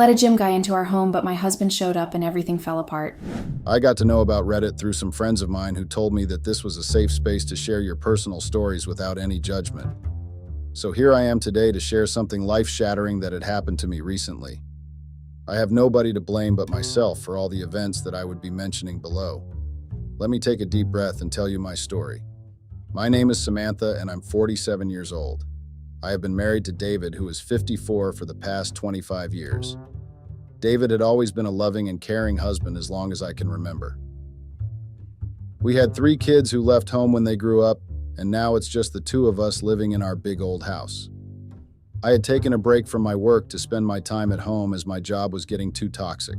let a gym guy into our home, but my husband showed up and everything fell apart. I got to know about Reddit through some friends of mine who told me that this was a safe space to share your personal stories without any judgment. So here I am today to share something life-shattering that had happened to me recently. I have nobody to blame but myself for all the events that I would be mentioning below. Let me take a deep breath and tell you my story. My name is Samantha and I'm 47 years old. I have been married to David, who is 54 for the past 25 years. David had always been a loving and caring husband as long as I can remember. We had 3 kids who left home when they grew up, and now it's just the 2 of us living in our big old house. I had taken a break from my work to spend my time at home as my job was getting too toxic.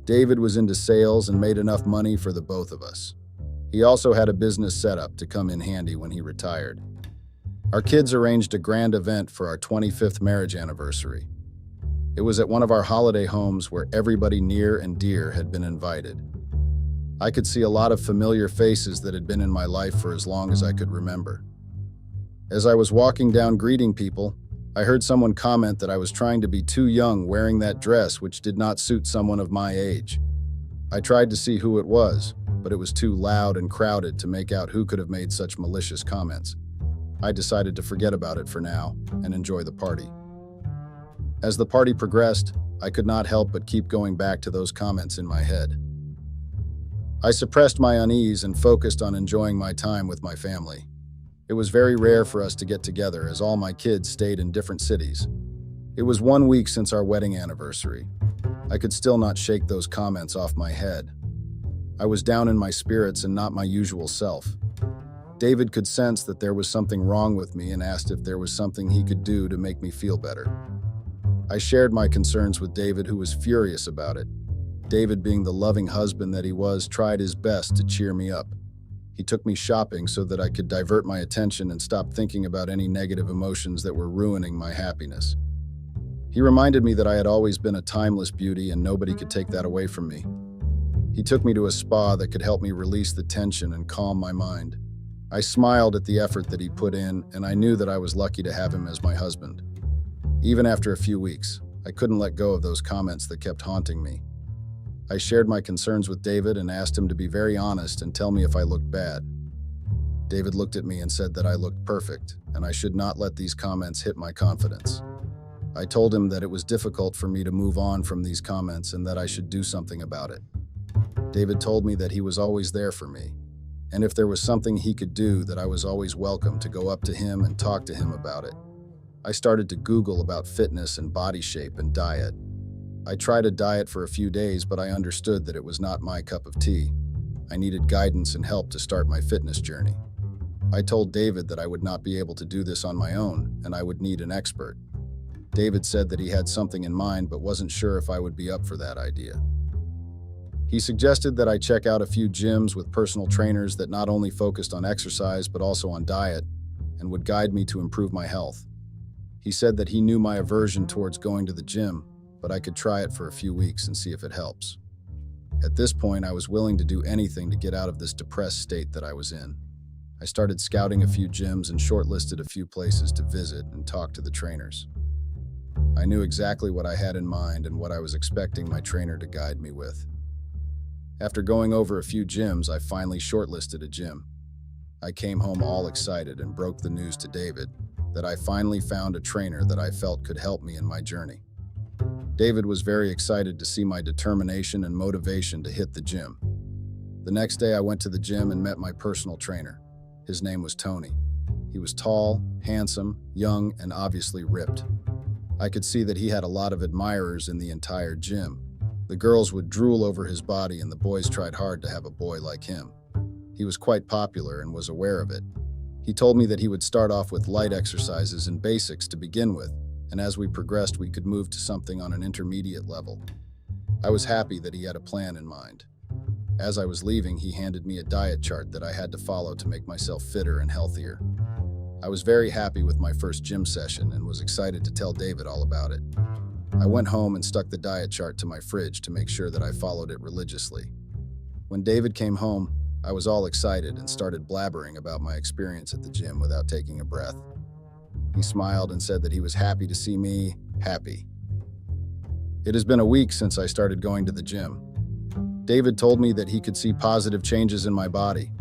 David was into sales and made enough money for the both of us. He also had a business setup to come in handy when he retired. Our kids arranged a grand event for our 25th marriage anniversary. It was at one of our holiday homes where everybody near and dear had been invited. I could see a lot of familiar faces that had been in my life for as long as I could remember. As I was walking down greeting people, I heard someone comment that I was trying to be too young wearing that dress which did not suit someone of my age. I tried to see who it was, but it was too loud and crowded to make out who could have made such malicious comments. I decided to forget about it for now and enjoy the party. As the party progressed, I could not help but keep going back to those comments in my head. I suppressed my unease and focused on enjoying my time with my family. It was very rare for us to get together as all my kids stayed in different cities. It was 1 week since our wedding anniversary. I could still not shake those comments off my head. I was down in my spirits and not my usual self. David could sense that there was something wrong with me and asked if there was something he could do to make me feel better. I shared my concerns with David, who was furious about it. David, being the loving husband that he was, tried his best to cheer me up. He took me shopping so that I could divert my attention and stop thinking about any negative emotions that were ruining my happiness. He reminded me that I had always been a timeless beauty and nobody could take that away from me. He took me to a spa that could help me release the tension and calm my mind. I smiled at the effort that he put in, and I knew that I was lucky to have him as my husband. Even after a few weeks, I couldn't let go of those comments that kept haunting me. I shared my concerns with David and asked him to be very honest and tell me if I looked bad. David looked at me and said that I looked perfect, and I should not let these comments hit my confidence. I told him that it was difficult for me to move on from these comments and that I should do something about it. David told me that he was always there for me, and if there was something he could do, that I was always welcome to go up to him and talk to him about it. I started to Google about fitness and body shape and diet. I tried a diet for a few days, but I understood that it was not my cup of tea. I needed guidance and help to start my fitness journey. I told David that I would not be able to do this on my own, and I would need an expert. David said that he had something in mind, but wasn't sure if I would be up for that idea. He suggested that I check out a few gyms with personal trainers that not only focused on exercise, but also on diet, and would guide me to improve my health. He said that he knew my aversion towards going to the gym, but I could try it for a few weeks and see if it helps. At this point, I was willing to do anything to get out of this depressed state that I was in. I started scouting a few gyms and shortlisted a few places to visit and talk to the trainers. I knew exactly what I had in mind and what I was expecting my trainer to guide me with. After going over a few gyms, I finally shortlisted a gym. I came home all excited and broke the news to David that I finally found a trainer that I felt could help me in my journey. David was very excited to see my determination and motivation to hit the gym. The next day I went to the gym and met my personal trainer. His name was Tony. He was tall, handsome, young, and obviously ripped. I could see that he had a lot of admirers in the entire gym. The girls would drool over his body and the boys tried hard to have a boy like him. He was quite popular and was aware of it. He told me that he would start off with light exercises and basics to begin with, and as we progressed we could move to something on an intermediate level. I was happy that he had a plan in mind. As I was leaving, he handed me a diet chart that I had to follow to make myself fitter and healthier. I was very happy with my first gym session and was excited to tell David all about it. I went home and stuck the diet chart to my fridge to make sure that I followed it religiously. When David came home, I was all excited and started blabbering about my experience at the gym without taking a breath. He smiled and said that he was happy to see me happy. It has been a week since I started going to the gym. David told me that he could see positive changes in my body.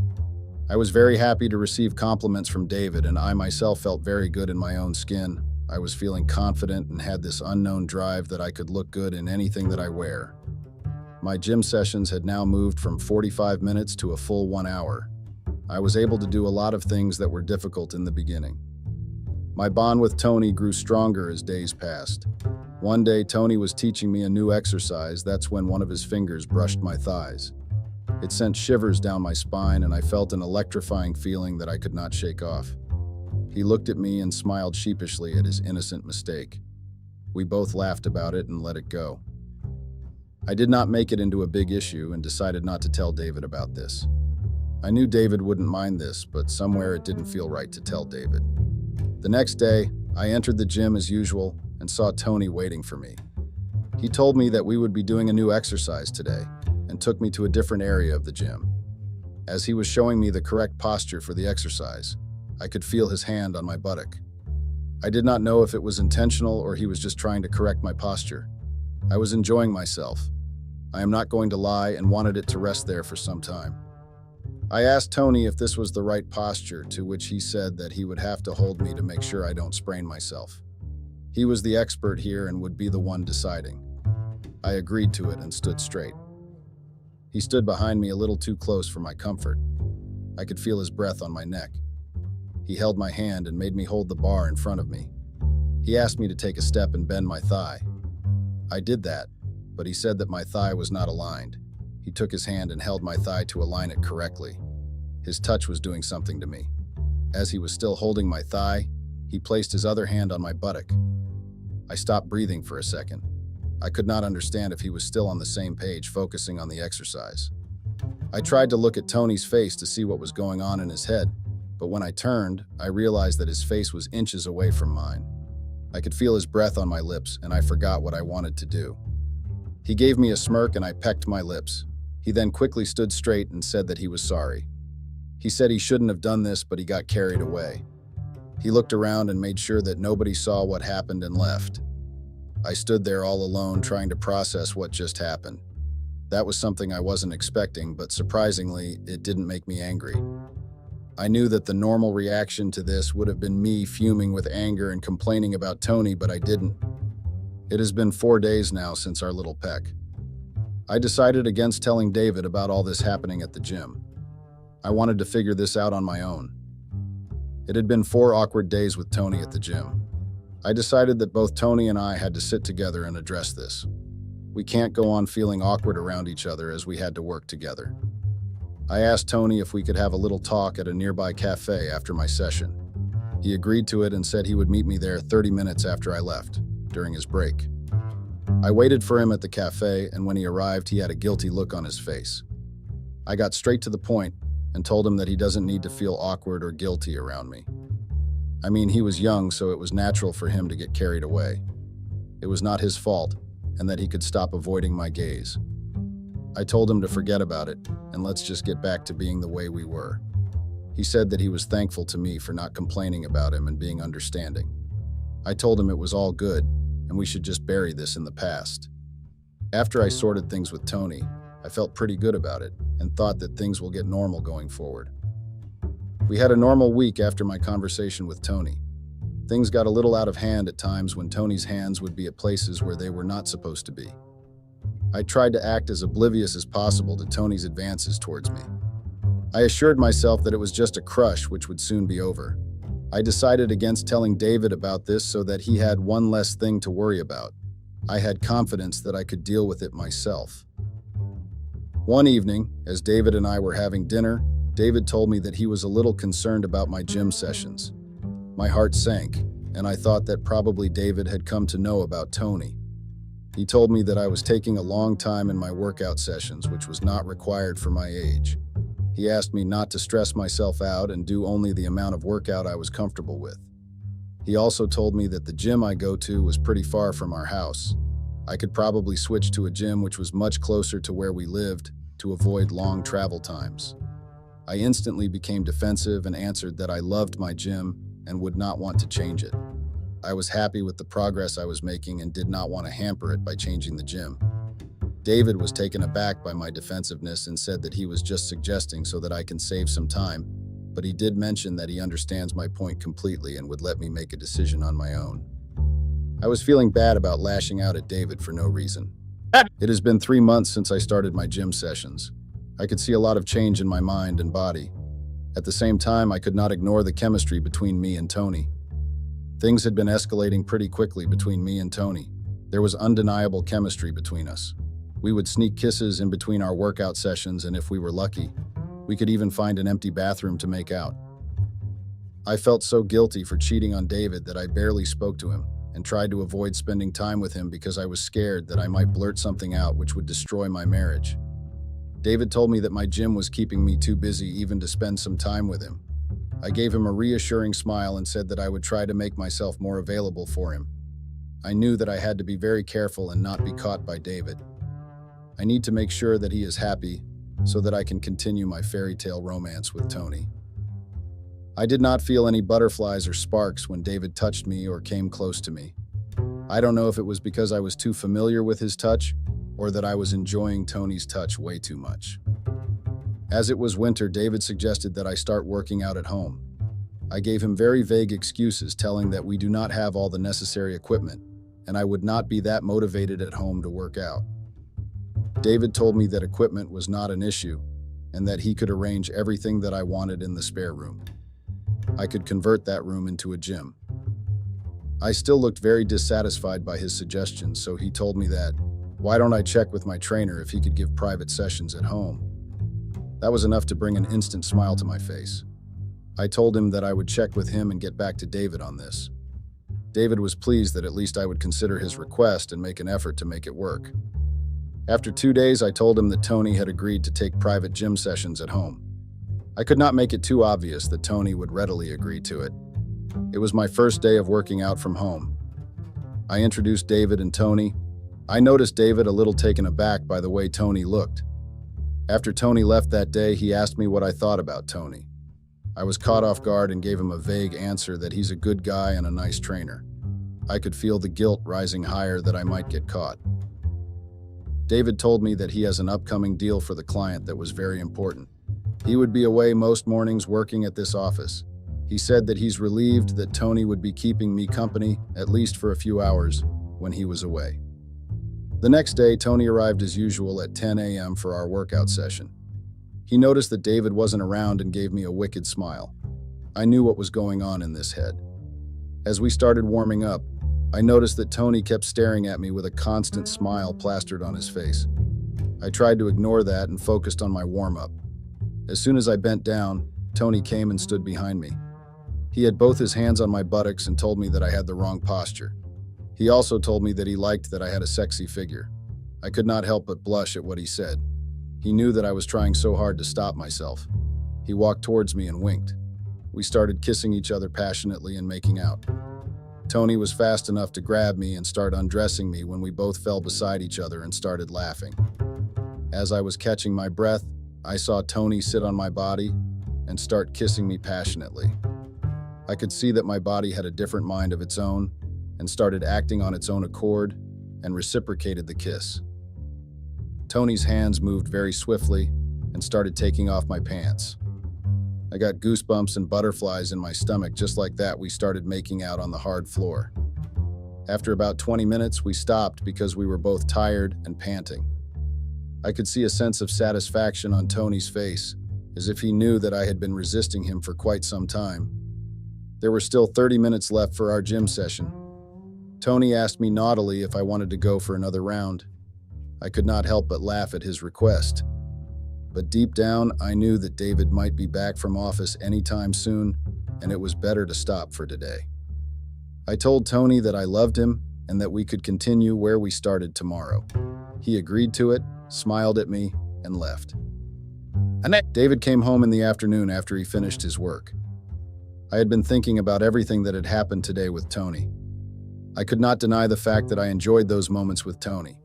I was very happy to receive compliments from David, and I myself felt very good in my own skin. I was feeling confident and had this unknown drive that I could look good in anything that I wear. My gym sessions had now moved from 45 minutes to a full 1 hour. I was able to do a lot of things that were difficult in the beginning. My bond with Tony grew stronger as days passed. One day, Tony was teaching me a new exercise. That's when one of his fingers brushed my thighs. It sent shivers down my spine, and I felt an electrifying feeling that I could not shake off. He looked at me and smiled sheepishly at his innocent mistake. We both laughed about it and let it go. I did not make it into a big issue and decided not to tell David about this. I knew David wouldn't mind this, but somewhere it didn't feel right to tell David. The next day, I entered the gym as usual and saw Tony waiting for me. He told me that we would be doing a new exercise today and took me to a different area of the gym. As he was showing me the correct posture for the exercise, I could feel his hand on my buttock. I did not know if it was intentional or he was just trying to correct my posture. I was enjoying myself. I am not going to lie and wanted it to rest there for some time. I asked Tony if this was the right posture, to which he said that he would have to hold me to make sure I don't sprain myself. He was the expert here and would be the one deciding. I agreed to it and stood straight. He stood behind me a little too close for my comfort. I could feel his breath on my neck. He held my hand and made me hold the bar in front of me. He asked me to take a step and bend my thigh. I did that, but he said that my thigh was not aligned. He took his hand and held my thigh to align it correctly. His touch was doing something to me. As he was still holding my thigh, he placed his other hand on my buttock. I stopped breathing for a second. I could not understand if he was still on the same page, focusing on the exercise. I tried to look at Tony's face to see what was going on in his head, but when I turned, I realized that his face was inches away from mine. I could feel his breath on my lips, and I forgot what I wanted to do. He gave me a smirk and I pecked my lips. He then quickly stood straight and said that he was sorry. He said he shouldn't have done this, but he got carried away. He looked around and made sure that nobody saw what happened and left. I stood there all alone trying to process what just happened. That was something I wasn't expecting, but surprisingly, it didn't make me angry. I knew that the normal reaction to this would have been me fuming with anger and complaining about Tony, but I didn't. It has been 4 days now since our little peck. I decided against telling David about all this happening at the gym. I wanted to figure this out on my own. It had been 4 awkward days with Tony at the gym. I decided that both Tony and I had to sit together and address this. We can't go on feeling awkward around each other as we had to work together. I asked Tony if we could have a little talk at a nearby cafe after my session. He agreed to it and said he would meet me there 30 minutes after I left, during his break. I waited for him at the cafe, and when he arrived, he had a guilty look on his face. I got straight to the point and told him that he doesn't need to feel awkward or guilty around me. I mean, he was young, so it was natural for him to get carried away. It was not his fault, and that he could stop avoiding my gaze. I told him to forget about it, and let's just get back to being the way we were. He said that he was thankful to me for not complaining about him and being understanding. I told him it was all good, and we should just bury this in the past. After I sorted things with Tony, I felt pretty good about it and thought that things will get normal going forward. We had a normal week after my conversation with Tony. Things got a little out of hand at times when Tony's hands would be at places where they were not supposed to be. I tried to act as oblivious as possible to Tony's advances towards me. I assured myself that it was just a crush which would soon be over. I decided against telling David about this so that he had one less thing to worry about. I had confidence that I could deal with it myself. One evening, as David and I were having dinner, David told me that he was a little concerned about my gym sessions. My heart sank, and I thought that probably David had come to know about Tony. He told me that I was taking a long time in my workout sessions, which was not required for my age. He asked me not to stress myself out and do only the amount of workout I was comfortable with. He also told me that the gym I go to was pretty far from our house. I could probably switch to a gym which was much closer to where we lived to avoid long travel times. I instantly became defensive and answered that I loved my gym and would not want to change it. I was happy with the progress I was making and did not want to hamper it by changing the gym. David was taken aback by my defensiveness and said that he was just suggesting so that I can save some time, but he did mention that he understands my point completely and would let me make a decision on my own. I was feeling bad about lashing out at David for no reason. It has been 3 months since I started my gym sessions. I could see a lot of change in my mind and body. At the same time, I could not ignore the chemistry between me and Tony. Things had been escalating pretty quickly between me and Tony. There was undeniable chemistry between us. We would sneak kisses in between our workout sessions, and if we were lucky, we could even find an empty bathroom to make out. I felt so guilty for cheating on David that I barely spoke to him and tried to avoid spending time with him because I was scared that I might blurt something out which would destroy my marriage. David told me that my gym was keeping me too busy even to spend some time with him. I gave him a reassuring smile and said that I would try to make myself more available for him. I knew that I had to be very careful and not be caught by David. I need to make sure that he is happy so that I can continue my fairy tale romance with Tony. I did not feel any butterflies or sparks when David touched me or came close to me. I don't know if it was because I was too familiar with his touch or that I was enjoying Tony's touch way too much. As it was winter, David suggested that I start working out at home. I gave him very vague excuses, telling that we do not have all the necessary equipment, and I would not be that motivated at home to work out. David told me that equipment was not an issue, and that he could arrange everything that I wanted in the spare room. I could convert that room into a gym. I still looked very dissatisfied by his suggestions, so he told me that, why don't I check with my trainer if he could give private sessions at home? That was enough to bring an instant smile to my face. I told him that I would check with him and get back to David on this. David was pleased that at least I would consider his request and make an effort to make it work. After 2 days, I told him that Tony had agreed to take private gym sessions at home. I could not make it too obvious that Tony would readily agree to it. It was my first day of working out from home. I introduced David and Tony. I noticed David a little taken aback by the way Tony looked. After Tony left that day, he asked me what I thought about Tony. I was caught off guard and gave him a vague answer that he's a good guy and a nice trainer. I could feel the guilt rising higher that I might get caught. David told me that he has an upcoming deal for the client that was very important. He would be away most mornings working at this office. He said that he's relieved that Tony would be keeping me company, at least for a few hours, when he was away. The next day, Tony arrived as usual at 10 a.m. for our workout session. He noticed that David wasn't around and gave me a wicked smile. I knew what was going on in this head. As we started warming up, I noticed that Tony kept staring at me with a constant smile plastered on his face. I tried to ignore that and focused on my warm-up. As soon as I bent down, Tony came and stood behind me. He had both his hands on my buttocks and told me that I had the wrong posture. He also told me that he liked that I had a sexy figure. I could not help but blush at what he said. He knew that I was trying so hard to stop myself. He walked towards me and winked. We started kissing each other passionately and making out. Tony was fast enough to grab me and start undressing me when we both fell beside each other and started laughing. As I was catching my breath, I saw Tony sit on my body and start kissing me passionately. I could see that my body had a different mind of its own and started acting on its own accord and reciprocated the kiss. Tony's hands moved very swiftly and started taking off my pants. I got goosebumps and butterflies in my stomach. Just like that, we started making out on the hard floor. After about 20 minutes, we stopped because we were both tired and panting. I could see a sense of satisfaction on Tony's face, as if he knew that I had been resisting him for quite some time. There were still 30 minutes left for our gym session. Tony asked me naughtily if I wanted to go for another round. I could not help but laugh at his request. But deep down, I knew that David might be back from office anytime soon, and it was better to stop for today. I told Tony that I loved him and that we could continue where we started tomorrow. He agreed to it, smiled at me, and left. David came home in the afternoon after he finished his work. I had been thinking about everything that had happened today with Tony. I could not deny the fact that I enjoyed those moments with Tony.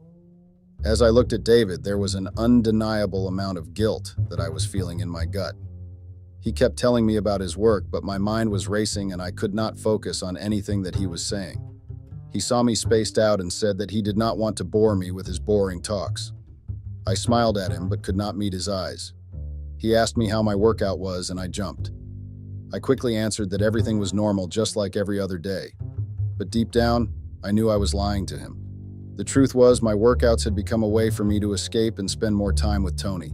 As I looked at David, there was an undeniable amount of guilt that I was feeling in my gut. He kept telling me about his work, but my mind was racing and I could not focus on anything that he was saying. He saw me spaced out and said that he did not want to bore me with his boring talks. I smiled at him but could not meet his eyes. He asked me how my workout was and I jumped. I quickly answered that everything was normal just like every other day. But deep down, I knew I was lying to him. The truth was my workouts had become a way for me to escape and spend more time with Tony,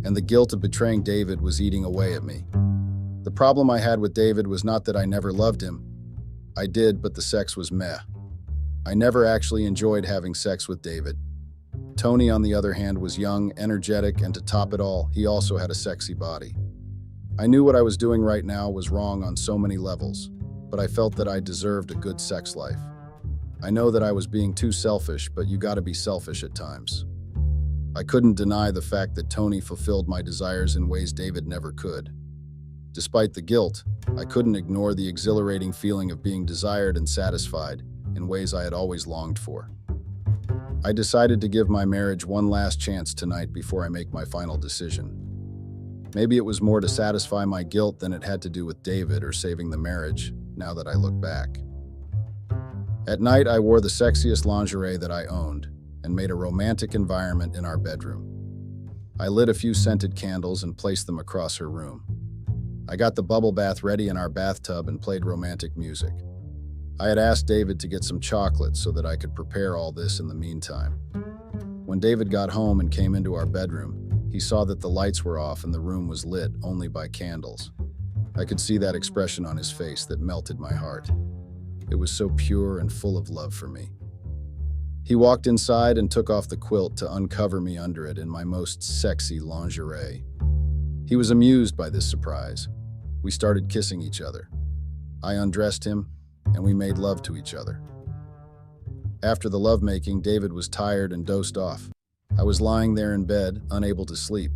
and the guilt of betraying David was eating away at me. The problem I had with David was not that I never loved him. I did, but the sex was meh. I never actually enjoyed having sex with David. Tony, on the other hand, was young, energetic, and to top it all, he also had a sexy body. I knew what I was doing right now was wrong on so many levels, but I felt that I deserved a good sex life. I know that I was being too selfish, but you gotta be selfish at times. I couldn't deny the fact that Tony fulfilled my desires in ways David never could. Despite the guilt, I couldn't ignore the exhilarating feeling of being desired and satisfied in ways I had always longed for. I decided to give my marriage one last chance tonight before I make my final decision. Maybe it was more to satisfy my guilt than it had to do with David or saving the marriage, now that I look back. At night, I wore the sexiest lingerie that I owned and made a romantic environment in our bedroom. I lit a few scented candles and placed them across her room. I got the bubble bath ready in our bathtub and played romantic music. I had asked David to get some chocolate so that I could prepare all this in the meantime. When David got home and came into our bedroom, he saw that the lights were off and the room was lit only by candles. I could see that expression on his face that melted my heart. It was so pure and full of love for me. He walked inside and took off the quilt to uncover me under it in my most sexy lingerie. He was amused by this surprise. We started kissing each other. I undressed him, and we made love to each other. After the lovemaking, David was tired and dozed off. I was lying there in bed, unable to sleep.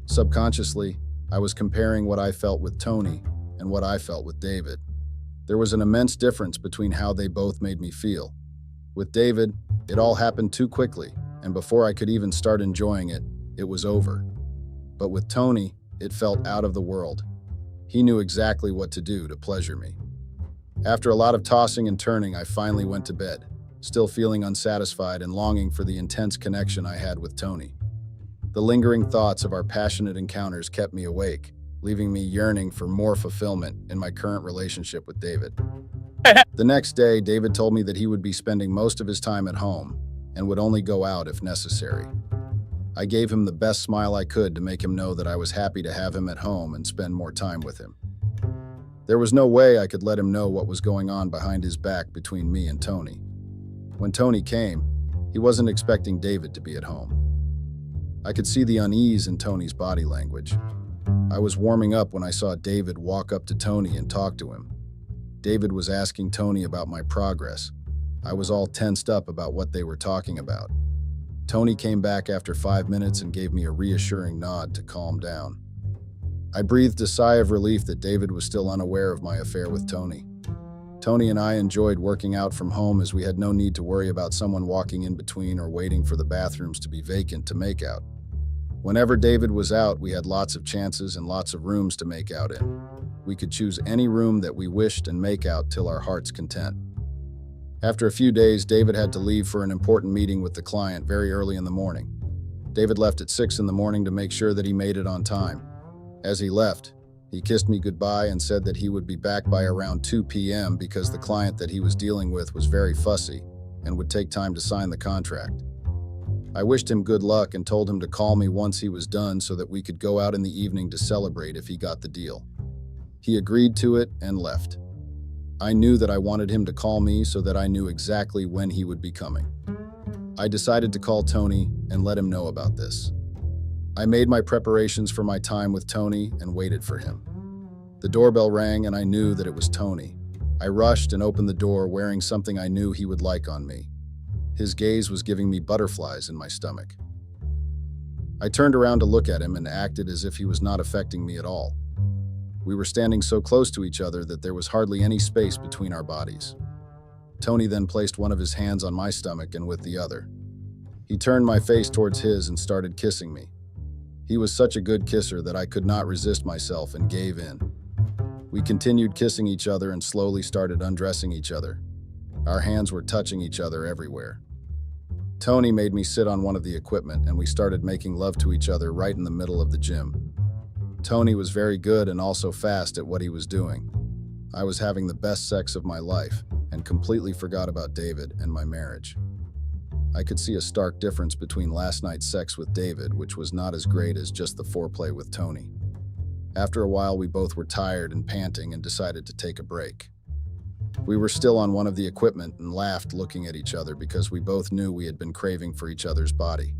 Subconsciously, I was comparing what I felt with Tony and what I felt with David. There was an immense difference between how they both made me feel. With David, it all happened too quickly, and before I could even start enjoying it, it was over. But with Tony, it felt out of the world. He knew exactly what to do to pleasure me. After a lot of tossing and turning, I finally went to bed, still feeling unsatisfied and longing for the intense connection I had with Tony. The lingering thoughts of our passionate encounters kept me awake, leaving me yearning for more fulfillment in my current relationship with David. The next day, David told me that he would be spending most of his time at home and would only go out if necessary. I gave him the best smile I could to make him know that I was happy to have him at home and spend more time with him. There was no way I could let him know what was going on behind his back between me and Tony. When Tony came, he wasn't expecting David to be at home. I could see the unease in Tony's body language. I was warming up when I saw David walk up to Tony and talk to him. David was asking Tony about my progress. I was all tensed up about what they were talking about. Tony came back after 5 minutes and gave me a reassuring nod to calm down. I breathed a sigh of relief that David was still unaware of my affair with Tony. Tony and I enjoyed working out from home as we had no need to worry about someone walking in between or waiting for the bathrooms to be vacant to make out. Whenever David was out, we had lots of chances and lots of rooms to make out in. We could choose any room that we wished and make out till our heart's content. After a few days, David had to leave for an important meeting with the client very early in the morning. David left at 6 in the morning to make sure that he made it on time. As he left, he kissed me goodbye and said that he would be back by around 2 p.m. because the client that he was dealing with was very fussy and would take time to sign the contract. I wished him good luck and told him to call me once he was done so that we could go out in the evening to celebrate if he got the deal. He agreed to it and left. I knew that I wanted him to call me so that I knew exactly when he would be coming. I decided to call Tony and let him know about this. I made my preparations for my time with Tony and waited for him. The doorbell rang and I knew that it was Tony. I rushed and opened the door wearing something I knew he would like on me. His gaze was giving me butterflies in my stomach. I turned around to look at him and acted as if he was not affecting me at all. We were standing so close to each other that there was hardly any space between our bodies. Tony then placed one of his hands on my stomach and with the other. He turned my face towards his and started kissing me. He was such a good kisser that I could not resist myself and gave in. We continued kissing each other and slowly started undressing each other. Our hands were touching each other everywhere. Tony made me sit on one of the equipment and we started making love to each other right in the middle of the gym. Tony was very good and also fast at what he was doing. I was having the best sex of my life and completely forgot about David and my marriage. I could see a stark difference between last night's sex with David, which was not as great as just the foreplay with Tony. After a while, we both were tired and panting and decided to take a break. We were still on one of the equipment and laughed looking at each other because we both knew we had been craving for each other's body.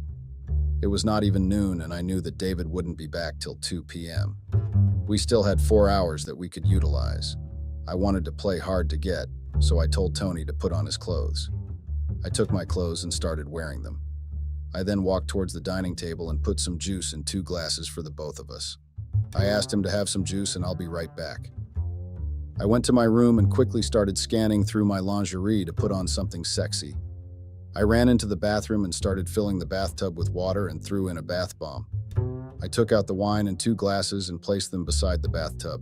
It was not even noon and I knew that David wouldn't be back till 2 p.m. We still had 4 hours that we could utilize. I wanted to play hard to get, so I told Tony to put on his clothes. I took my clothes and started wearing them. I then walked towards the dining table and put some juice in 2 glasses for the both of us. I asked him to have some juice and I'll be right back. I went to my room and quickly started scanning through my lingerie to put on something sexy. I ran into the bathroom and started filling the bathtub with water and threw in a bath bomb. I took out the wine in 2 glasses and placed them beside the bathtub.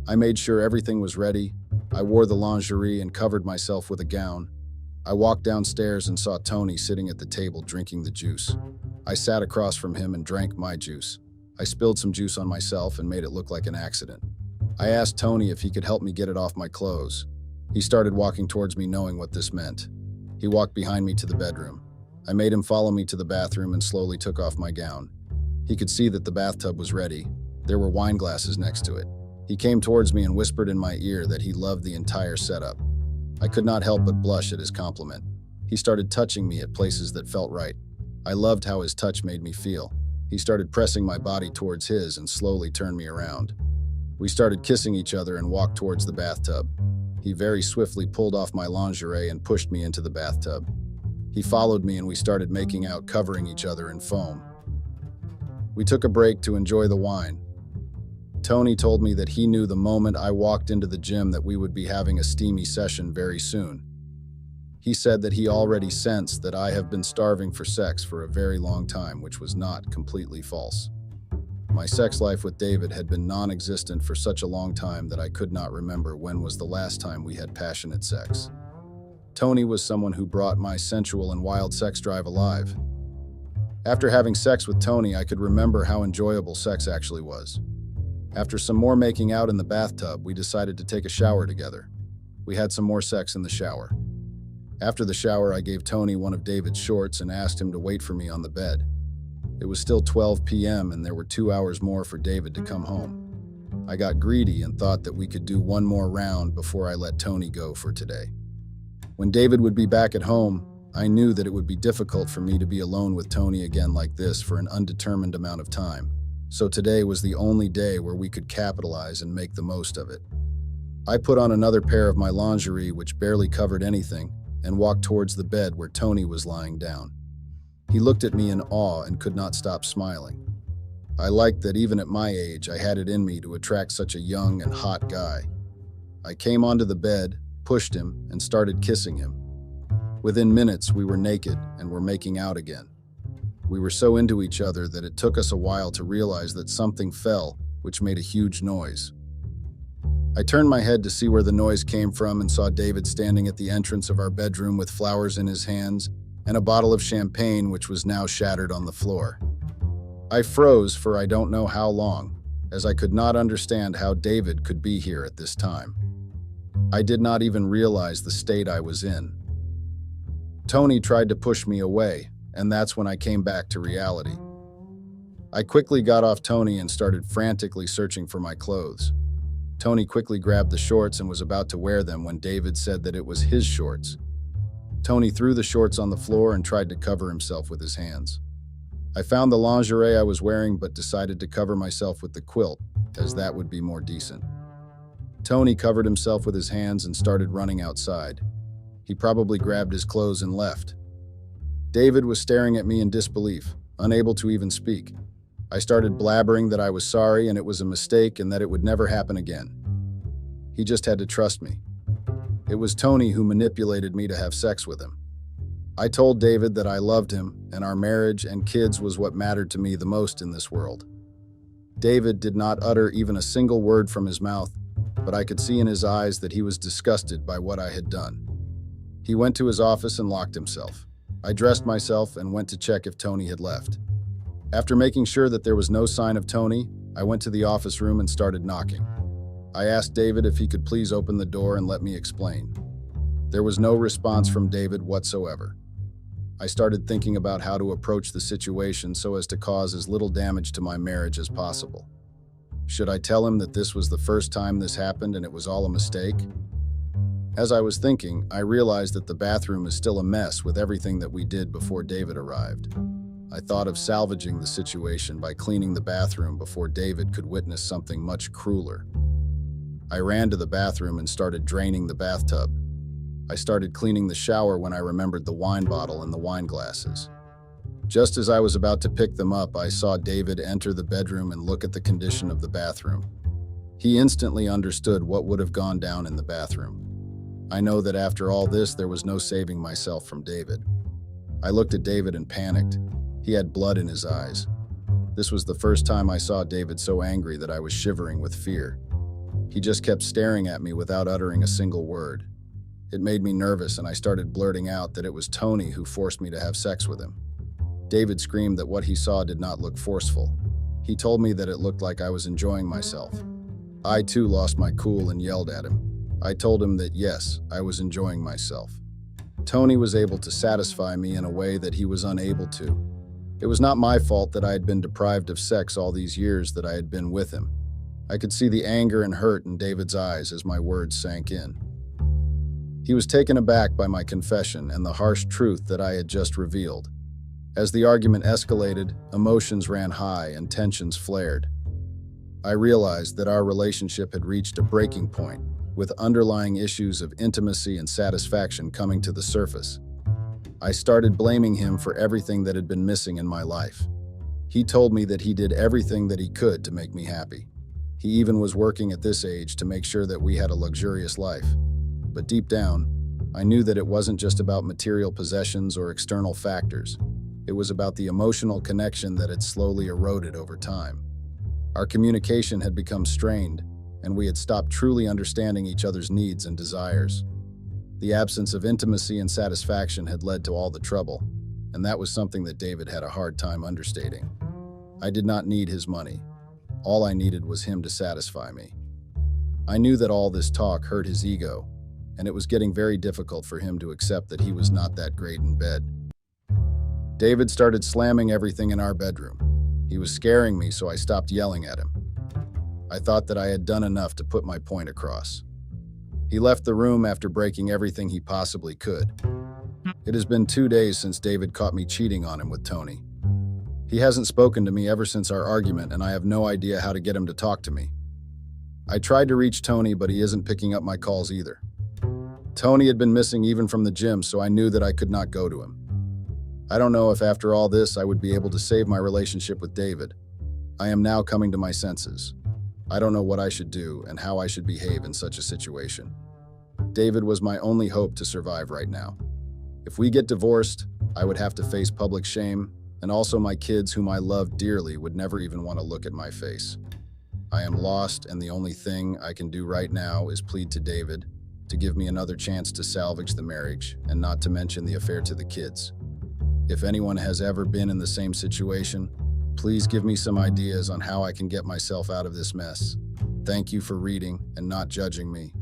I made sure everything was ready. I wore the lingerie and covered myself with a gown. I walked downstairs and saw Tony sitting at the table drinking the juice. I sat across from him and drank my juice. I spilled some juice on myself and made it look like an accident. I asked Tony if he could help me get it off my clothes. He started walking towards me knowing what this meant. He walked behind me to the bedroom. I made him follow me to the bathroom and slowly took off my gown. He could see that the bathtub was ready. There were wine glasses next to it. He came towards me and whispered in my ear that he loved the entire setup. I could not help but blush at his compliment. He started touching me at places that felt right. I loved how his touch made me feel. He started pressing my body towards his and slowly turned me around. We started kissing each other and walked towards the bathtub. He very swiftly pulled off my lingerie and pushed me into the bathtub. He followed me and we started making out, covering each other in foam. We took a break to enjoy the wine. Tony told me that he knew the moment I walked into the gym that we would be having a steamy session very soon. He said that he already sensed that I have been starving for sex for a very long time, which was not completely false. My sex life with David had been non-existent for such a long time that I could not remember when was the last time we had passionate sex. Tony was someone who brought my sensual and wild sex drive alive. After having sex with Tony, I could remember how enjoyable sex actually was. After some more making out in the bathtub, we decided to take a shower together. We had some more sex in the shower. After the shower, I gave Tony one of David's shorts and asked him to wait for me on the bed. It was still 12 p.m. and there were 2 hours more for David to come home. I got greedy and thought that we could do one more round before I let Tony go for today. When David would be back at home, I knew that it would be difficult for me to be alone with Tony again like this for an undetermined amount of time. So today was the only day where we could capitalize and make the most of it. I put on another pair of my lingerie, which barely covered anything, and walked towards the bed where Tony was lying down. He looked at me in awe and could not stop smiling. I liked that even at my age, I had it in me to attract such a young and hot guy. I came onto the bed, pushed him, and started kissing him. Within minutes, we were naked and were making out again. We were so into each other that it took us a while to realize that something fell, which made a huge noise. I turned my head to see where the noise came from and saw David standing at the entrance of our bedroom with flowers in his hands and a bottle of champagne which was now shattered on the floor. I froze for I don't know how long, as I could not understand how David could be here at this time. I did not even realize the state I was in. Tony tried to push me away, and that's when I came back to reality. I quickly got off Tony and started frantically searching for my clothes. Tony quickly grabbed the shorts and was about to wear them when David said that it was his shorts. Tony threw the shorts on the floor and tried to cover himself with his hands. I found the lingerie I was wearing but decided to cover myself with the quilt, as that would be more decent. Tony covered himself with his hands and started running outside. He probably grabbed his clothes and left. David was staring at me in disbelief, unable to even speak. I started blabbering that I was sorry and it was a mistake and that it would never happen again. He just had to trust me. It was Tony who manipulated me to have sex with him. I told David that I loved him and our marriage and kids was what mattered to me the most in this world. David did not utter even a single word from his mouth, but I could see in his eyes that he was disgusted by what I had done. He went to his office and locked himself. I dressed myself and went to check if Tony had left. After making sure that there was no sign of Tony, I went to the office room and started knocking. I asked David if he could please open the door and let me explain. There was no response from David whatsoever. I started thinking about how to approach the situation so as to cause as little damage to my marriage as possible. Should I tell him that this was the first time this happened and it was all a mistake? As I was thinking, I realized that the bathroom is still a mess with everything that we did before David arrived. I thought of salvaging the situation by cleaning the bathroom before David could witness something much crueler. I ran to the bathroom and started draining the bathtub. I started cleaning the shower when I remembered the wine bottle and the wine glasses. Just as I was about to pick them up, I saw David enter the bedroom and look at the condition of the bathroom. He instantly understood what would have gone down in the bathroom. I know that after all this, there was no saving myself from David. I looked at David and panicked. He had blood in his eyes. This was the first time I saw David so angry that I was shivering with fear. He just kept staring at me without uttering a single word. It made me nervous and I started blurting out that it was Tony who forced me to have sex with him. David screamed that what he saw did not look forceful. He told me that it looked like I was enjoying myself. I too lost my cool and yelled at him. I told him that yes, I was enjoying myself. Tony was able to satisfy me in a way that he was unable to. It was not my fault that I had been deprived of sex all these years that I had been with him. I could see the anger and hurt in David's eyes as my words sank in. He was taken aback by my confession and the harsh truth that I had just revealed. As the argument escalated, emotions ran high and tensions flared. I realized that our relationship had reached a breaking point, with underlying issues of intimacy and satisfaction coming to the surface. I started blaming him for everything that had been missing in my life. He told me that he did everything that he could to make me happy. He even was working at this age to make sure that we had a luxurious life. But deep down, I knew that it wasn't just about material possessions or external factors. It was about the emotional connection that had slowly eroded over time. Our communication had become strained, and we had stopped truly understanding each other's needs and desires. The absence of intimacy and satisfaction had led to all the trouble, and that was something that David had a hard time understating. I did not need his money. All I needed was him to satisfy me. I knew that all this talk hurt his ego, and it was getting very difficult for him to accept that he was not that great in bed. David started slamming everything in our bedroom. He was scaring me, so I stopped yelling at him. I thought that I had done enough to put my point across. He left the room after breaking everything he possibly could. It has been 2 days since David caught me cheating on him with Tony. He hasn't spoken to me ever since our argument, and I have no idea how to get him to talk to me. I tried to reach Tony, but he isn't picking up my calls either. Tony had been missing even from the gym, so I knew that I could not go to him. I don't know if after all this I would be able to save my relationship with David. I am now coming to my senses. I don't know what I should do and how I should behave in such a situation. David was my only hope to survive right now. If we get divorced, I would have to face public shame, and also my kids whom I love dearly would never even want to look at my face. I am lost, and the only thing I can do right now is plead to David to give me another chance to salvage the marriage, and not to mention the affair to the kids. If anyone has ever been in the same situation, please give me some ideas on how I can get myself out of this mess. Thank you for reading and not judging me.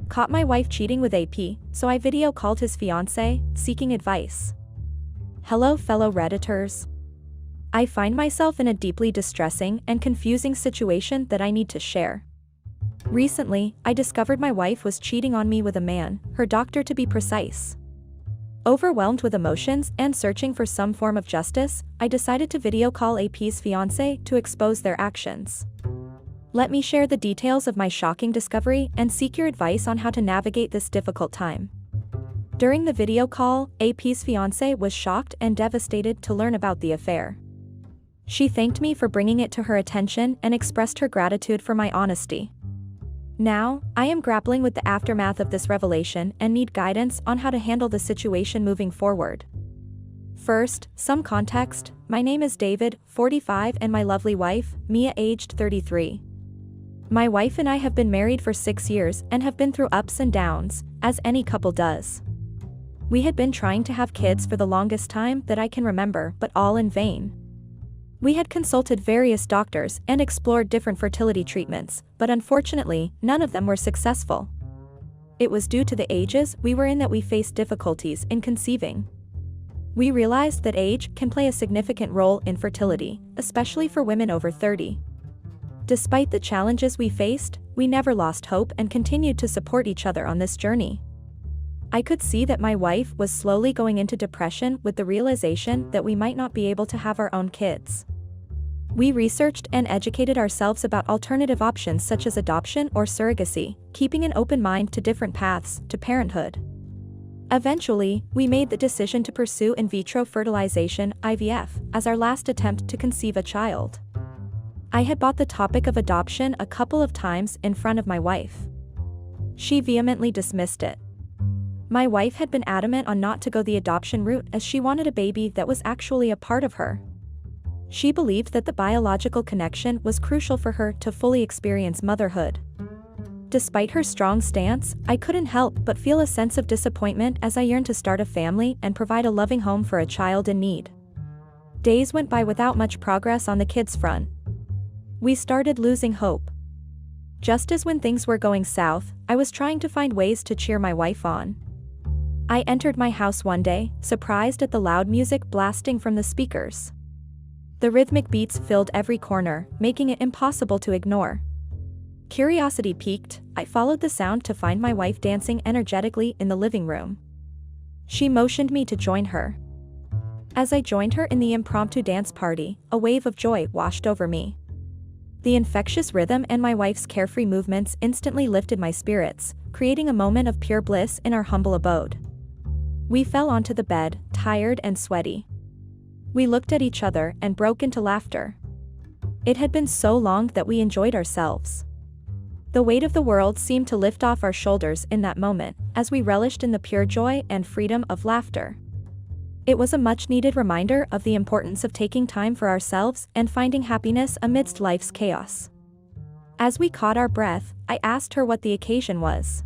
Caught my wife cheating with AP, so I video called his fiancé, seeking advice. Hello fellow Redditors. I find myself in a deeply distressing and confusing situation that I need to share. Recently, I discovered my wife was cheating on me with a man, her doctor to be precise. Overwhelmed with emotions and searching for some form of justice, I decided to video call AP's fiancé to expose their actions. Let me share the details of my shocking discovery and seek your advice on how to navigate this difficult time. During the video call, AP's fiancé was shocked and devastated to learn about the affair. She thanked me for bringing it to her attention and expressed her gratitude for my honesty. Now, I am grappling with the aftermath of this revelation and need guidance on how to handle the situation moving forward. First, some context. My name is David, 45, and my lovely wife, Mia, aged 33. My wife and I have been married for 6 years and have been through ups and downs, as any couple does. We had been trying to have kids for the longest time that I can remember, but all in vain. We had consulted various doctors and explored different fertility treatments, but unfortunately, none of them were successful. It was due to the ages we were in that we faced difficulties in conceiving. We realized that age can play a significant role in fertility, especially for women over 30. Despite the challenges we faced, we never lost hope and continued to support each other on this journey. I could see that my wife was slowly going into depression with the realization that we might not be able to have our own kids. We researched and educated ourselves about alternative options such as adoption or surrogacy, keeping an open mind to different paths to parenthood. Eventually, we made the decision to pursue in vitro fertilization (IVF) as our last attempt to conceive a child. I had brought the topic of adoption a couple of times in front of my wife. She vehemently dismissed it. My wife had been adamant on not to go the adoption route as she wanted a baby that was actually a part of her. She believed that the biological connection was crucial for her to fully experience motherhood. Despite her strong stance, I couldn't help but feel a sense of disappointment as I yearned to start a family and provide a loving home for a child in need. Days went by without much progress on the kids' front. We started losing hope. Just as when things were going south, I was trying to find ways to cheer my wife on. I entered my house one day, surprised at the loud music blasting from the speakers. The rhythmic beats filled every corner, making it impossible to ignore. Curiosity piqued, I followed the sound to find my wife dancing energetically in the living room. She motioned me to join her. As I joined her in the impromptu dance party, a wave of joy washed over me. The infectious rhythm and my wife's carefree movements instantly lifted my spirits, creating a moment of pure bliss in our humble abode. We fell onto the bed, tired and sweaty. We looked at each other and broke into laughter. It had been so long that we enjoyed ourselves. The weight of the world seemed to lift off our shoulders in that moment, as we relished in the pure joy and freedom of laughter. It was a much-needed reminder of the importance of taking time for ourselves and finding happiness amidst life's chaos. As we caught our breath, I asked her what the occasion was.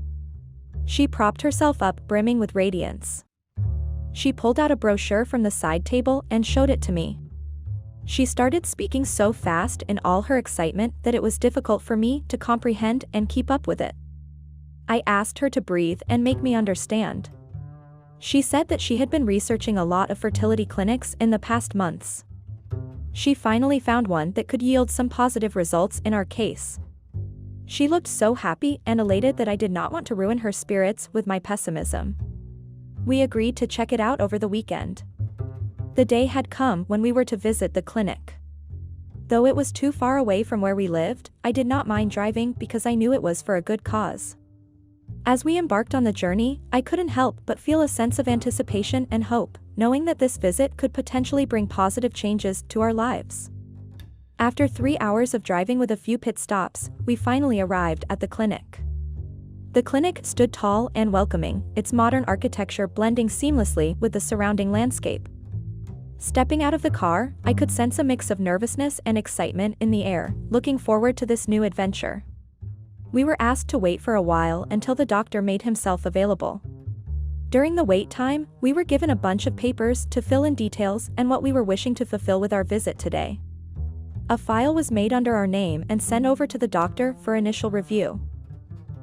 She propped herself up, brimming with radiance. She pulled out a brochure from the side table and showed it to me. She started speaking so fast in all her excitement that it was difficult for me to comprehend and keep up with it. I asked her to breathe and make me understand. She said that she had been researching a lot of fertility clinics in the past months. She finally found one that could yield some positive results in our case. She looked so happy and elated that I did not want to ruin her spirits with my pessimism. We agreed to check it out over the weekend. The day had come when we were to visit the clinic. Though it was too far away from where we lived, I did not mind driving because I knew it was for a good cause. As we embarked on the journey, I couldn't help but feel a sense of anticipation and hope, knowing that this visit could potentially bring positive changes to our lives. After 3 hours of driving with a few pit stops, we finally arrived at the clinic. The clinic stood tall and welcoming, its modern architecture blending seamlessly with the surrounding landscape. Stepping out of the car, I could sense a mix of nervousness and excitement in the air, looking forward to this new adventure. We were asked to wait for a while until the doctor made himself available. During the wait time, we were given a bunch of papers to fill in details and what we were wishing to fulfill with our visit today. A file was made under our name and sent over to the doctor for initial review.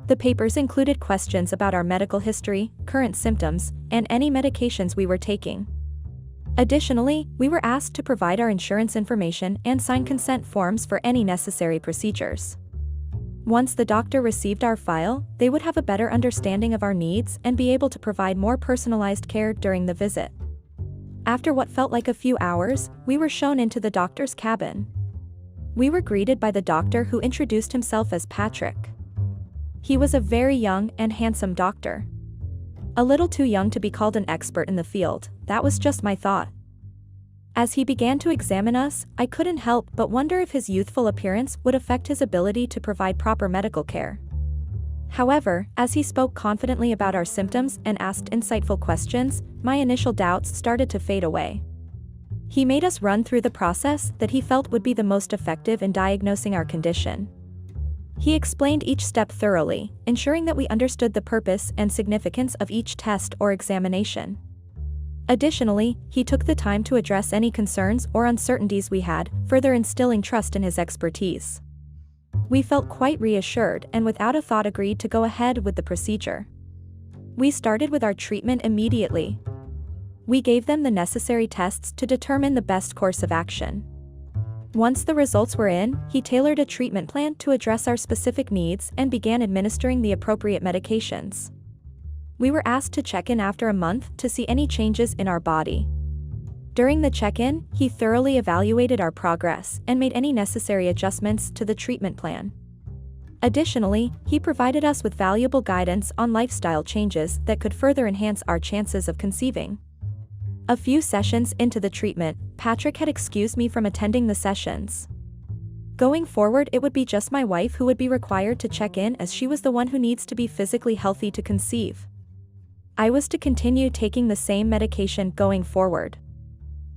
The papers included questions about our medical history, current symptoms, and any medications we were taking. Additionally, we were asked to provide our insurance information and sign consent forms for any necessary procedures. Once the doctor received our file, they would have a better understanding of our needs and be able to provide more personalized care during the visit. After what felt like a few hours, we were shown into the doctor's cabin. We were greeted by the doctor, who introduced himself as Patrick. He was a very young and handsome doctor. A little too young to be called an expert in the field, that was just my thought. As he began to examine us, I couldn't help but wonder if his youthful appearance would affect his ability to provide proper medical care. However, as he spoke confidently about our symptoms and asked insightful questions, my initial doubts started to fade away. He made us run through the process that he felt would be the most effective in diagnosing our condition. He explained each step thoroughly, ensuring that we understood the purpose and significance of each test or examination. Additionally, he took the time to address any concerns or uncertainties we had, further instilling trust in his expertise. We felt quite reassured and without a thought agreed to go ahead with the procedure. We started with our treatment immediately. We gave them the necessary tests to determine the best course of action. Once the results were in, he tailored a treatment plan to address our specific needs and began administering the appropriate medications. We were asked to check in after a month to see any changes in our body. During the check-in, he thoroughly evaluated our progress and made any necessary adjustments to the treatment plan. Additionally, he provided us with valuable guidance on lifestyle changes that could further enhance our chances of conceiving. A few sessions into the treatment, Patrick had excused me from attending the sessions. Going forward, it would be just my wife who would be required to check in, as she was the one who needs to be physically healthy to conceive. I was to continue taking the same medication going forward.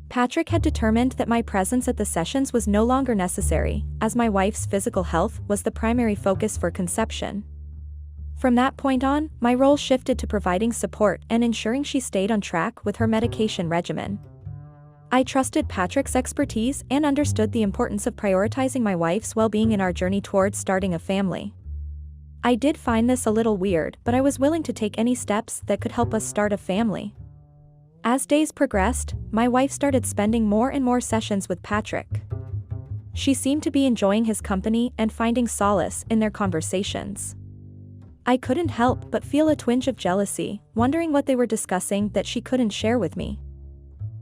Patrick had determined that my presence at the sessions was no longer necessary, as my wife's physical health was the primary focus for conception. From that point on, my role shifted to providing support and ensuring she stayed on track with her medication regimen. I trusted Patrick's expertise and understood the importance of prioritizing my wife's well-being in our journey towards starting a family. I did find this a little weird, but I was willing to take any steps that could help us start a family. As days progressed, my wife started spending more and more sessions with Patrick. She seemed to be enjoying his company and finding solace in their conversations. I couldn't help but feel a twinge of jealousy, wondering what they were discussing that she couldn't share with me.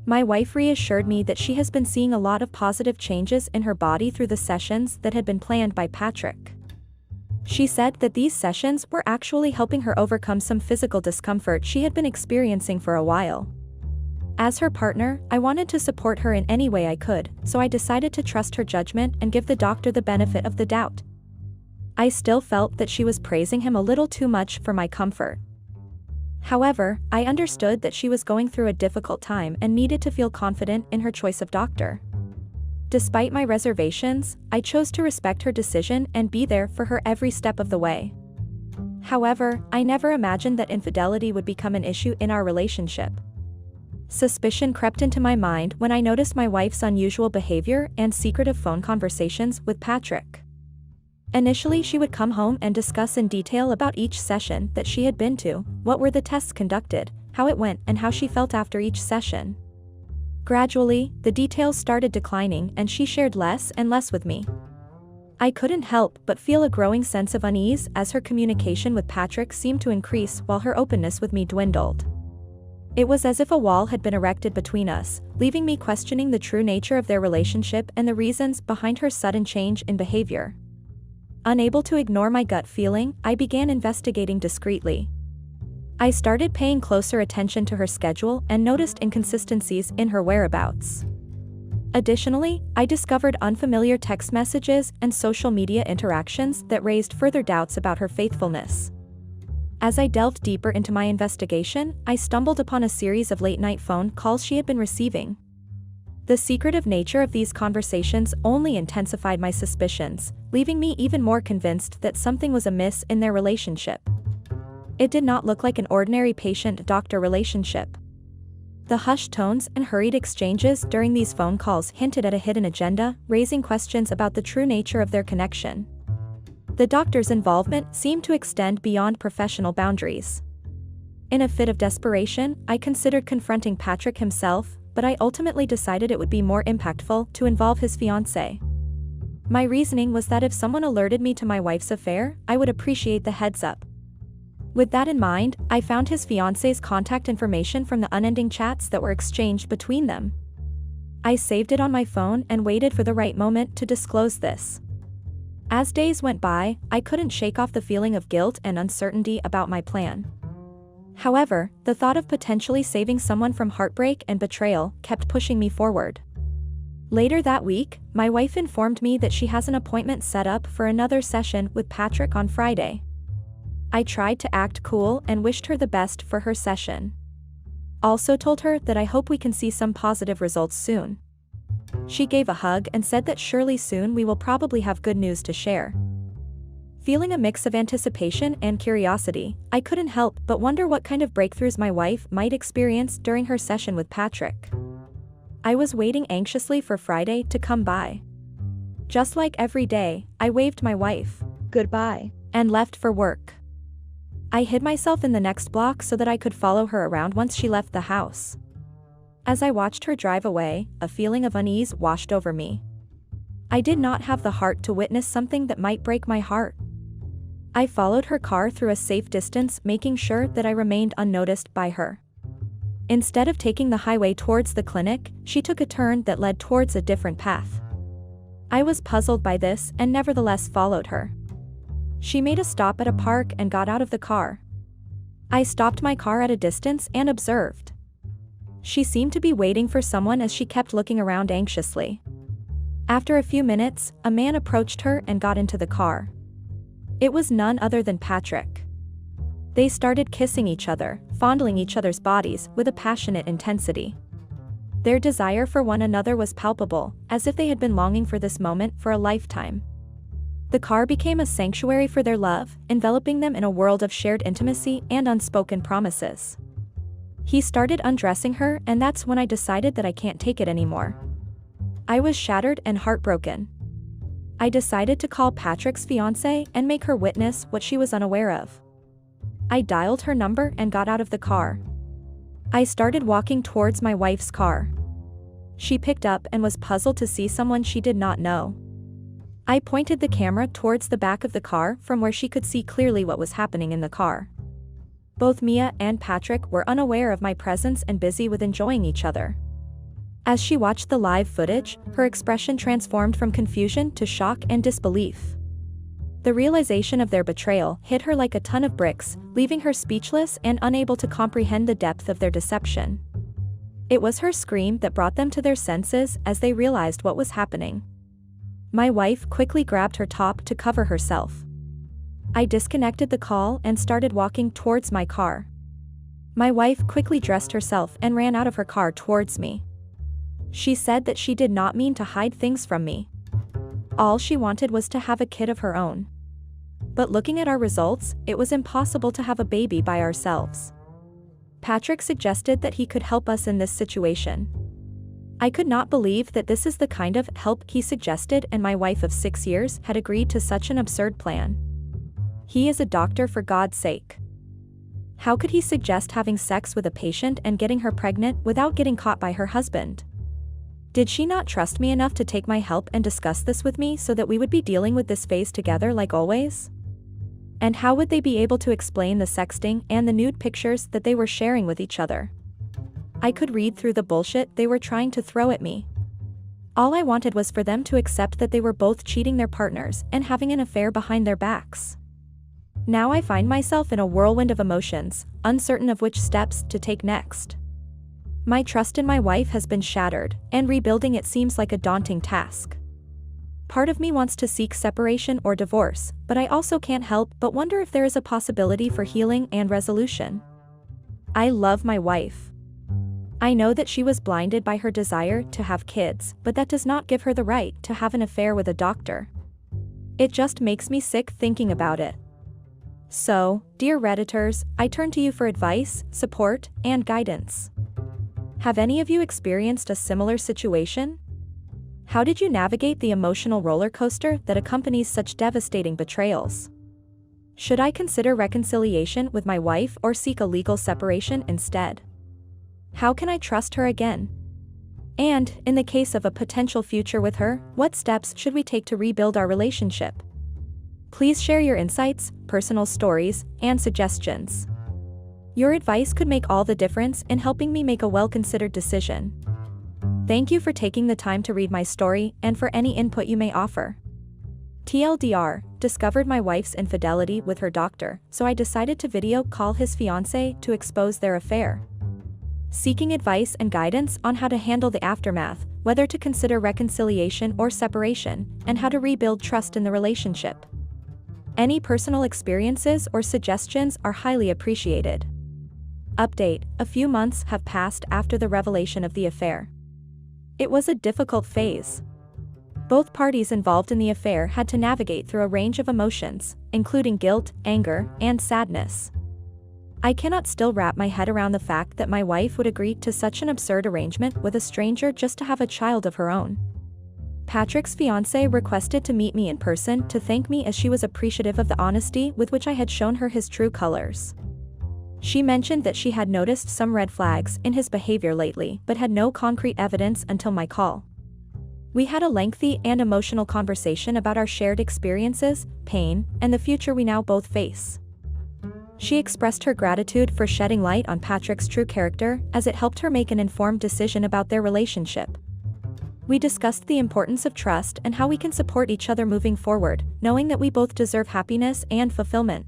My wife reassured me that she has been seeing a lot of positive changes in her body through the sessions that had been planned by Patrick. She said that these sessions were actually helping her overcome some physical discomfort she had been experiencing for a while. As her partner, I wanted to support her in any way I could, so I decided to trust her judgment and give the doctor the benefit of the doubt. I still felt that she was praising him a little too much for my comfort. However, I understood that she was going through a difficult time and needed to feel confident in her choice of doctor. Despite my reservations, I chose to respect her decision and be there for her every step of the way. However, I never imagined that infidelity would become an issue in our relationship. Suspicion crept into my mind when I noticed my wife's unusual behavior and secretive phone conversations with Patrick. Initially, she would come home and discuss in detail about each session that she had been to, what were the tests conducted, how it went, and how she felt after each session. Gradually, the details started declining and she shared less and less with me. I couldn't help but feel a growing sense of unease as her communication with Patrick seemed to increase while her openness with me dwindled. It was as if a wall had been erected between us, leaving me questioning the true nature of their relationship and the reasons behind her sudden change in behavior. Unable to ignore my gut feeling, I began investigating discreetly. I started paying closer attention to her schedule and noticed inconsistencies in her whereabouts. Additionally, I discovered unfamiliar text messages and social media interactions that raised further doubts about her faithfulness. As I delved deeper into my investigation, I stumbled upon a series of late-night phone calls she had been receiving. The secretive nature of these conversations only intensified my suspicions, leaving me even more convinced that something was amiss in their relationship. It did not look like an ordinary patient-doctor relationship. The hushed tones and hurried exchanges during these phone calls hinted at a hidden agenda, raising questions about the true nature of their connection. The doctor's involvement seemed to extend beyond professional boundaries. In a fit of desperation, I considered confronting Patrick himself, but I ultimately decided it would be more impactful to involve his fiancée. My reasoning was that if someone alerted me to my wife's affair, I would appreciate the heads-up. With that in mind, I found his fiancée's contact information from the unending chats that were exchanged between them. I saved it on my phone and waited for the right moment to disclose this. As days went by, I couldn't shake off the feeling of guilt and uncertainty about my plan. However, the thought of potentially saving someone from heartbreak and betrayal kept pushing me forward. Later that week, my wife informed me that she has an appointment set up for another session with Patrick on Friday. I tried to act cool and wished her the best for her session. Also told her that I hope we can see some positive results soon. She gave a hug and said that surely soon we will probably have good news to share. Feeling a mix of anticipation and curiosity, I couldn't help but wonder what kind of breakthroughs my wife might experience during her session with Patrick. I was waiting anxiously for Friday to come by. Just like every day, I waved my wife goodbye and left for work. I hid myself in the next block so that I could follow her around once she left the house. As I watched her drive away, a feeling of unease washed over me. I did not have the heart to witness something that might break my heart. I followed her car through a safe distance, making sure that I remained unnoticed by her. Instead of taking the highway towards the clinic, she took a turn that led towards a different path. I was puzzled by this and nevertheless followed her. She made a stop at a park and got out of the car. I stopped my car at a distance and observed. She seemed to be waiting for someone as she kept looking around anxiously. After a few minutes, a man approached her and got into the car. It was none other than Patrick. They started kissing each other, fondling each other's bodies with a passionate intensity. Their desire for one another was palpable, as if they had been longing for this moment for a lifetime. The car became a sanctuary for their love, enveloping them in a world of shared intimacy and unspoken promises. He started undressing her, and that's when I decided that I can't take it anymore. I was shattered and heartbroken. I decided to call Patrick's fiancée and make her witness what she was unaware of. I dialed her number and got out of the car. I started walking towards my wife's car. She picked up and was puzzled to see someone she did not know. I pointed the camera towards the back of the car from where she could see clearly what was happening in the car. Both Mia and Patrick were unaware of my presence and busy with enjoying each other. As she watched the live footage, her expression transformed from confusion to shock and disbelief. The realization of their betrayal hit her like a ton of bricks, leaving her speechless and unable to comprehend the depth of their deception. It was her scream that brought them to their senses as they realized what was happening. My wife quickly grabbed her top to cover herself. I disconnected the call and started walking towards my car. My wife quickly dressed herself and ran out of her car towards me. She said that she did not mean to hide things from me. All she wanted was to have a kid of her own. But looking at our results, it was impossible to have a baby by ourselves. Patrick suggested that he could help us in this situation. I could not believe that this is the kind of help he suggested, and my wife of 6 years had agreed to such an absurd plan. He is a doctor, for God's sake. How could he suggest having sex with a patient and getting her pregnant without getting caught by her husband? Did she not trust me enough to take my help and discuss this with me so that we would be dealing with this phase together like always? And how would they be able to explain the sexting and the nude pictures that they were sharing with each other? I could read through the bullshit they were trying to throw at me. All I wanted was for them to accept that they were both cheating their partners and having an affair behind their backs. Now I find myself in a whirlwind of emotions, uncertain of which steps to take next. My trust in my wife has been shattered, and rebuilding it seems like a daunting task. Part of me wants to seek separation or divorce, but I also can't help but wonder if there is a possibility for healing and resolution. I love my wife. I know that she was blinded by her desire to have kids, but that does not give her the right to have an affair with a doctor. It just makes me sick thinking about it. So, dear Redditors, I turn to you for advice, support, and guidance. Have any of you experienced a similar situation? How did you navigate the emotional roller coaster that accompanies such devastating betrayals? Should I consider reconciliation with my wife or seek a legal separation instead? How can I trust her again? And, in the case of a potential future with her, what steps should we take to rebuild our relationship? Please share your insights, personal stories, and suggestions. Your advice could make all the difference in helping me make a well-considered decision. Thank you for taking the time to read my story and for any input you may offer. TLDR, discovered my wife's infidelity with her doctor, so I decided to video call his fiancée to expose their affair. Seeking advice and guidance on how to handle the aftermath, whether to consider reconciliation or separation, and how to rebuild trust in the relationship. Any personal experiences or suggestions are highly appreciated. Update: a few months have passed after the revelation of the affair. It was a difficult phase. Both parties involved in the affair had to navigate through a range of emotions, including guilt, anger, and sadness. I cannot still wrap my head around the fact that my wife would agree to such an absurd arrangement with a stranger just to have a child of her own. Patrick's fiancée requested to meet me in person to thank me as she was appreciative of the honesty with which I had shown her his true colors. She mentioned that she had noticed some red flags in his behavior lately but had no concrete evidence until my call. We had a lengthy and emotional conversation about our shared experiences, pain, and the future we now both face. She expressed her gratitude for shedding light on Patrick's true character as it helped her make an informed decision about their relationship. We discussed the importance of trust and how we can support each other moving forward, knowing that we both deserve happiness and fulfillment.